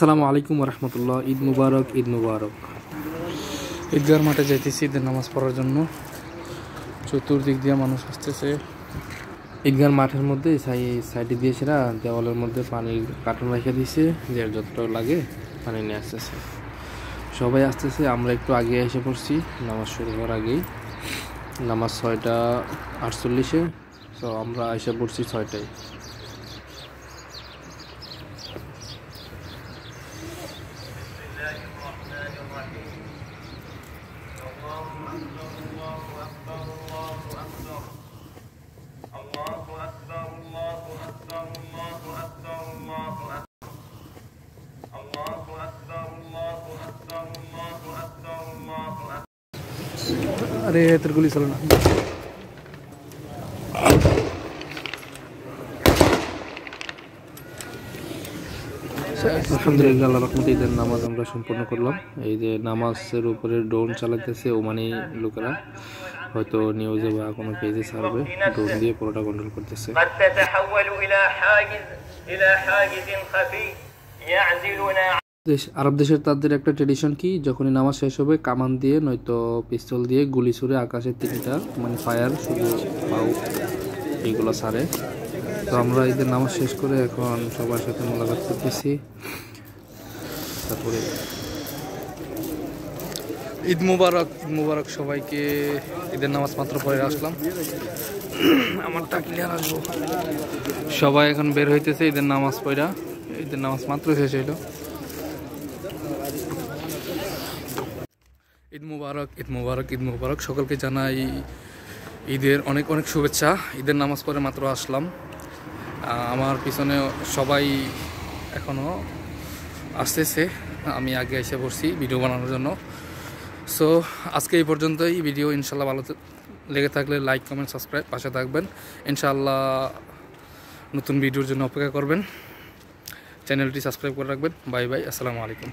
আসসালামু আলাইকুম রহমতুল্লাহ। ঈদ মুবারক, ঈদ মুবারক। ঈদগার মাঠে যাইতেছি ঈদের নামাজ পড়ার জন্য। চতুর্দিক দিয়ে মানুষ আসতেছে। ঈদগার মাঠের মধ্যে সাইডে দিয়েছে না, দেওয়ালের মধ্যে পানির কার্টন রেখে দিয়েছে, যে যতটা লাগে পানি নিয়ে আসতেছে। সবাই আসতেছে, আমরা একটু আগে এসে পড়ছি নামাজ শুরু হওয়ার আগেই। নামাজ 6:48, তো আমরা এসে পড়ছি 6টায়। अरे तेरे गोली चलो ना। আলহামদুলিল্লাহ, আল্লাহর রহমতে ঈদের নামাজ আমরা সম্পূর্ণ করলাম। এই যে নামাজের উপরে ড্রোন চালাতেছে ওমানি লোকেরা, হয়তো নিউজে বা কোনো পেজে ছাড়বে, ড্রোন দিয়ে পুরোটা কন্ট্রোল করতেছে। আরব দেশের তাদের একটা ট্রেডিশন কি, যখনই নামাজ শেষ হবে কামান দিয়ে নয়তো পিস্তল দিয়ে গুলি ছুড়ে আকাশে 3টা ফায়ার, শুধু পাও এইগুলো ছাড়ে। তো আমরা ঈদের নামাজ শেষ করে এখন সবার সাথে মোলাকাত করতেছি। তারপরে ঈদ মুবারক, ঈদ মুবারক সবাইকে। ঈদের নামাজ মাত্র পরে আসলাম, আমারটা ক্লিয়ার আসবো। সবাই এখন বের হইতেছে ঈদের নামাজ পড়া। ঈদের নামাজ মাত্র শেষ হইল। ঈদ মুবারক, ঈদ মুবারক, ঈদ মুবারক। সকলকে জানাই ঈদের অনেক অনেক শুভেচ্ছা। ঈদের নামাজ পড়ে মাত্র আসলাম। আমার পিছনে সবাই এখনও আসতেছে, আমি আগে এসে পড়ছি ভিডিও বানানোর জন্য। সো আজকে এই পর্যন্তই ভিডিও। ইনশাল্লাহ ভালো লেগে থাকলে লাইক, কমেন্ট, সাবস্ক্রাইব, পাশে থাকবেন। ইনশাল্লাহ নতুন ভিডিওর জন্য অপেক্ষা করবেন। চ্যানেলটি সাবস্ক্রাইব করে রাখবেন। বাই বাই, আসসালামু আলাইকুম।